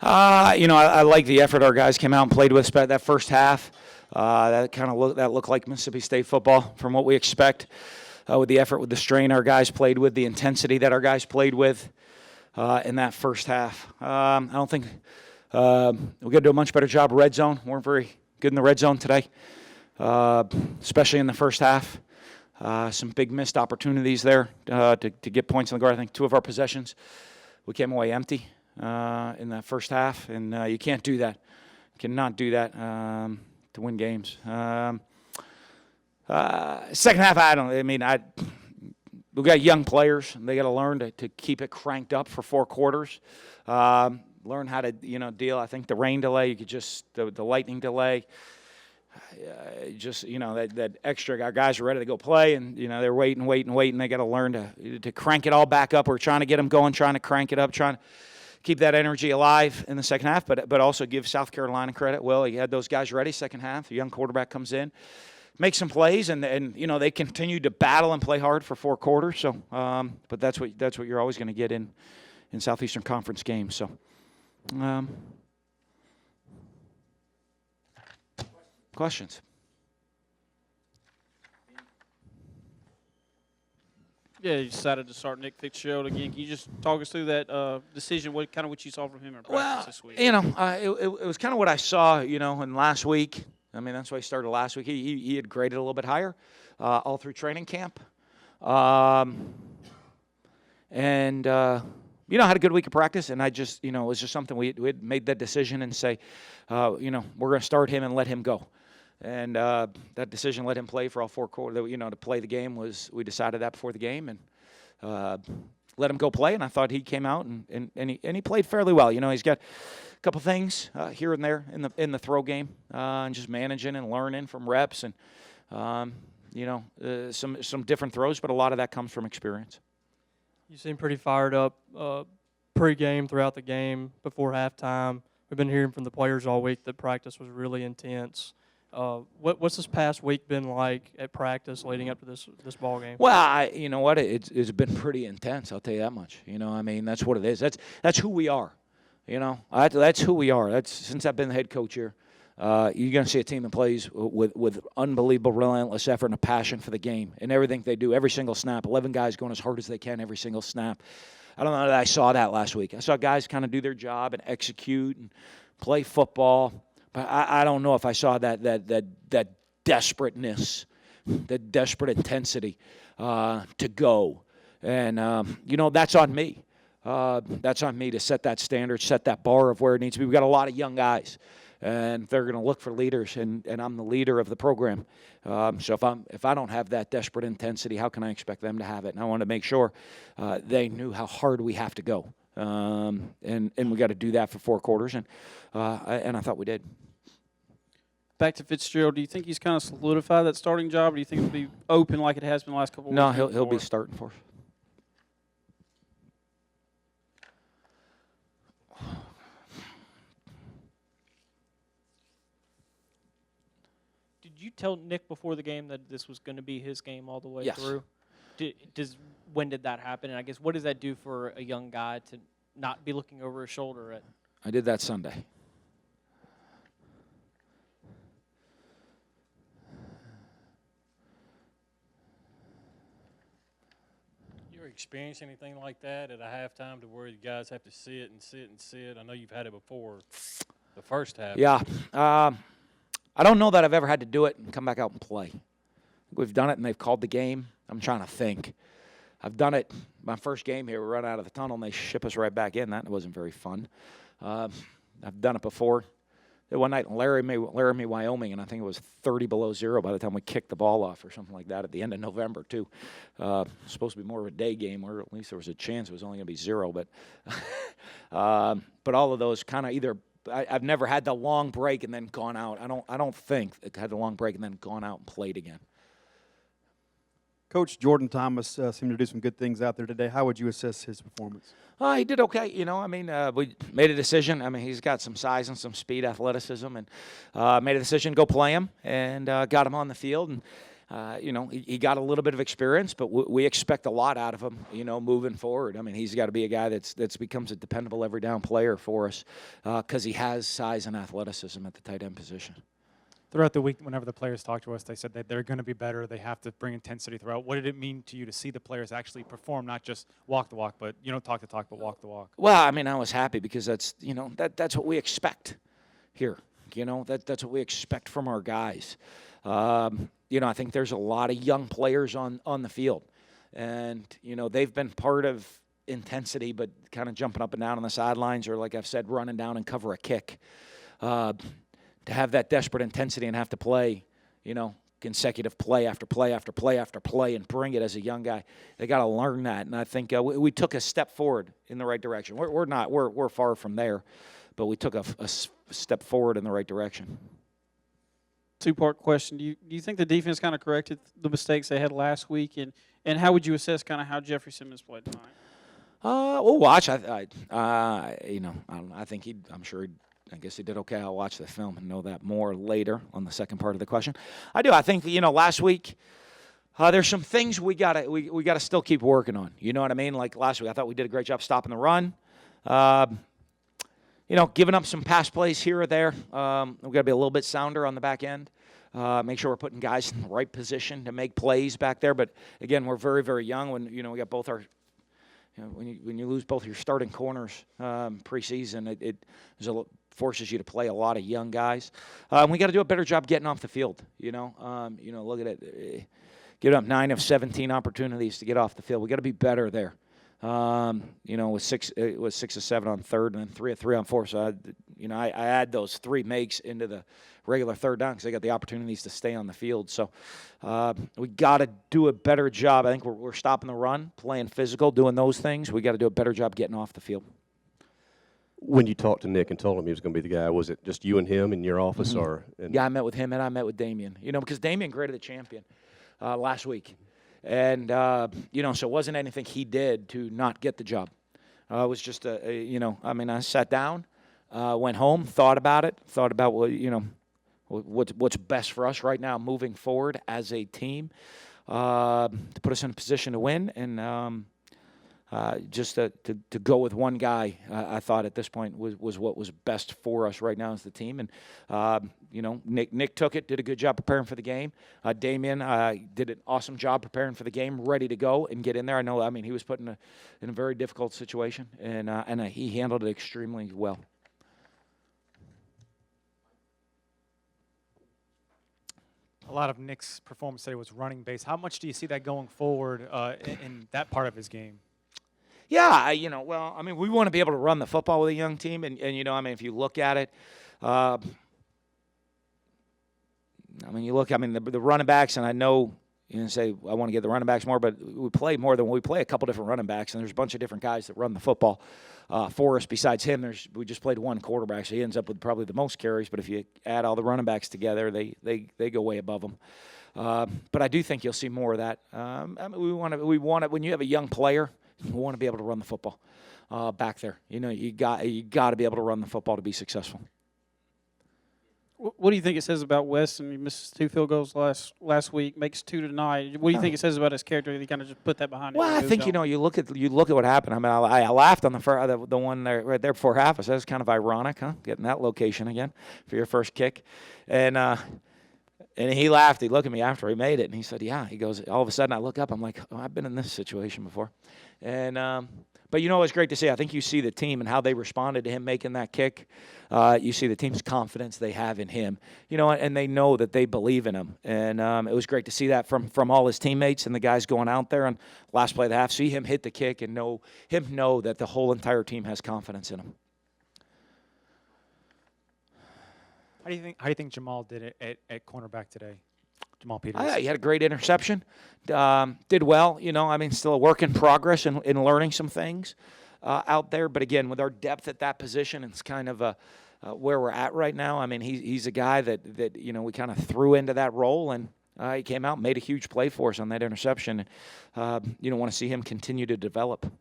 I like the effort our guys came out and played with that first half. That looked like Mississippi State football from what we expect. With the effort, with the strain our guys played with, the intensity that our guys played with in that first half. I don't think we're going to do a much better job red zone. Weren't very good in the red zone today, especially in the first half. Some big missed opportunities there to get points on the guard. I think 2 of our possessions, we came away empty in that first half, and you can't do that. You cannot do that to win games. Second half, we've got young players. And they got to learn to keep it cranked up for 4 quarters. Learn how to, deal. I think the rain delay, you could the lightning delay. That extra, our guys are ready to go play, and they're waiting. They got to learn to crank it all back up. We're trying to get them going, trying to crank it up, trying to keep that energy alive in the second half, but also give South Carolina credit. Well, he had those guys ready second half. The young quarterback comes in, makes some plays, and they continued to battle and play hard for 4 quarters. So, but that's what you're always going to get in Southeastern Conference games. So. Questions? Yeah, you decided to start Nick Fitzgerald again. Can you just talk us through that decision? What you saw from him in practice this week? It was kind of what I saw, in last week. I mean, that's why he started last week. He had graded a little bit higher all through training camp. Had a good week of practice, and I just, it was just something we had made that decision and say, we're going to start him and let him go. And that decision, let him play for all 4 quarters, to play the game we decided that before the game, and let him go play. And I thought he came out and he played fairly well. He's got a couple things here and there in the throw game, and just managing and learning from reps and some different throws, but a lot of that comes from experience. You seem pretty fired up pre-game, throughout the game, before halftime. We've been hearing from the players all week that practice was really intense. What's this past week been like at practice leading up to this ball game? Well, you know what? It's been pretty intense. I'll tell you that much. That's what it is. That's who we are. That's who we are. That's since I've been the head coach here. You're going to see a team that plays with unbelievable, relentless effort and a passion for the game and everything they do. Every single snap, 11 guys going as hard as they can every single snap. I don't know that I saw that last week. I saw guys kind of do their job and execute and play football. But I don't know if I saw that desperateness, that desperate intensity to go. And, that's on me. That's on me to set that standard, set that bar of where it needs to be. We've got a lot of young guys, and they're going to look for leaders, and I'm the leader of the program. So if I don't have that desperate intensity, how can I expect them to have it? And I want to make sure they knew how hard we have to go. And we got to do that for 4 quarters, and I thought we did. Back to Fitzgerald, do you think he's kind of solidified that starting job, or do you think it'll be open like it has been the last couple of weeks? No, he'll be starting for us. Did you tell Nick before the game that this was going to be his game all the way through? When did that happen? And I guess what does that do for a young guy to not be looking over his shoulder? I did that Sunday. You ever experienced anything like that at a halftime to where you guys have to sit and sit and sit? I know you've had it before the first half. Yeah. I don't know that I've ever had to do it and come back out and play. We've done it, and they've called the game. I'm trying to think. I've done it. My first game here, we run out of the tunnel, and they ship us right back in. That wasn't very fun. I've done it before. One night in Laramie, Wyoming, and I think it was 30 below zero by the time we kicked the ball off or something like that at the end of November, too. Supposed to be more of a day game, or at least there was a chance it was only going to be zero. But all of those kind of either – I've never had the long break and then gone out. I don't think it had the long break and then gone out and played again. Coach Jordan Thomas seemed to do some good things out there today. How would you assess his performance? He did okay. We made a decision. He's got some size and some speed, athleticism, and made a decision to go play him and got him on the field. And he got a little bit of experience, but we expect a lot out of him, moving forward. I mean, he's got to be a guy that's becomes a dependable every down player for us because he has size and athleticism at the tight end position. Throughout the week, whenever the players talk to us, they said that they're going to be better. They have to bring intensity throughout. What did it mean to you to see the players actually perform, not just walk the walk, but talk the talk, but walk the walk? Well, I mean, I was happy because that's what we expect here. That's what we expect from our guys. I think there's a lot of young players on the field, and they've been part of intensity, but kind of jumping up and down on the sidelines, or like I've said, running down and cover a kick. To have that desperate intensity and have to play, consecutive play after play after play after play and bring it as a young guy, they got to learn that. And I think we took a step forward in the right direction. We're far from there, but we took a step forward in the right direction. Two-part question. Do you think the defense kind of corrected the mistakes they had last week, and how would you assess kind of how Jeffrey Simmons played tonight? We'll watch. I think I guess he did okay. I'll watch the film and know that more later on the second part of the question. I do. I think last week there's some things we gotta still keep working on. You know what I mean? Like last week, I thought we did a great job stopping the run. Giving up some pass plays here or there. We've got to be a little bit sounder on the back end. Make sure we're putting guys in the right position to make plays back there. But again, we're very, very young. When we got both our when you lose both your starting corners preseason, it forces you to play a lot of young guys. We got to do a better job getting off the field. Look at it. Give up 9 of 17 opportunities to get off the field. We got to be better there. With 6 of 7 on third and then 3 of 3 on fourth. So I add those 3 makes into the regular third down because they got the opportunities to stay on the field. So we got to do a better job. I think we're stopping the run, playing physical, doing those things. We got to do a better job getting off the field. When you talked to Nick and told him he was going to be the guy, was it just you and him in your office? Mm-hmm. Yeah, I met with him and I met with Damian. because Damian graded the champion last week. And, so it wasn't anything he did to not get the job. It was just, I sat down, went home, thought about what's best for us right now moving forward as a team to put us in a position to win. And just to go with one guy, I thought at this point was what was best for us right now as the team. And, Nick took it, did a good job preparing for the game. Damian did an awesome job preparing for the game, ready to go and get in there. He was put in a very difficult situation, and he handled it extremely well. A lot of Nick's performance today was running based. How much do you see that going forward in that part of his game? Yeah, we want to be able to run the football with a young team, and if you look at it, the running backs, and I know say I want to get the running backs more, but we play a couple different running backs, and there's a bunch of different guys that run the football for us. Besides him, we just played one quarterback, so he ends up with probably the most carries. But if you add all the running backs together, they go way above them. But I do think you'll see more of that. We want to when you have a young player. We want to be able to run the football back there. You got to be able to run the football to be successful. What do you think it says about Weston? He missed 2 field goals last week, makes 2 tonight. What do you think it says about his character that he kind of just put that behind him? Well, I think you look at what happened. I laughed on the one there right there before half. I said it's kind of ironic, huh? Getting that location again for your first kick, and he laughed. He looked at me after he made it, and he said, "Yeah." He goes, all of a sudden, I look up. I'm like, "Oh, I've been in this situation before." And but it was great to see. I think you see the team and how they responded to him making that kick. You see the team's confidence they have in him. And they know that they believe in him. And it was great to see that from all his teammates and the guys going out there and last play of the half. See him hit the kick and know that the whole entire team has confidence in him. How do you think Jamal did it at cornerback today? Jamal Peters. He had a great interception. Did well. Still a work in progress in learning some things out there. But again, with our depth at that position, it's kind of where we're at right now. He's a guy that we kind of threw into that role, and he came out and made a huge play for us on that interception. Want to see him continue to develop.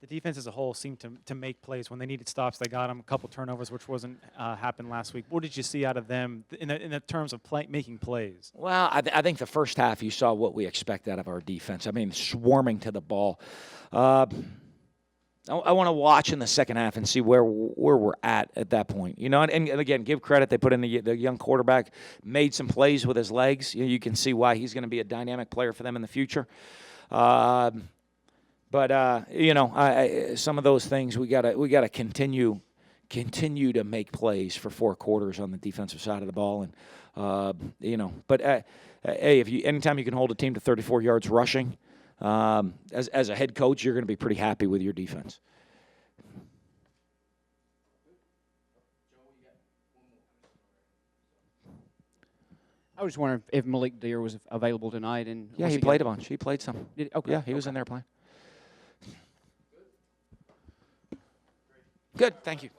the defense as a whole seemed to make plays when they needed stops. They got them. A couple turnovers, which wasn't happened last week. What did you see out of them in the terms of making plays? Well, I think the first half you saw what we expect out of our defense. I mean, swarming to the ball. I want to watch in the second half and see where we're at that point. You know, and again, give credit. They put in the young quarterback, made some plays with his legs. You can see why he's going to be a dynamic player for them in the future. But you know, some of those things we gotta continue to make plays for 4 quarters on the defensive side of the ball, and you know. But hey, anytime you can hold a team to 34 yards rushing. As a head coach, you're going to be pretty happy with your defense. I was just wondering if Malik Deer was available tonight. And yeah, he played a bunch. He played some. Okay. Yeah, he was in there playing. Good, thank you.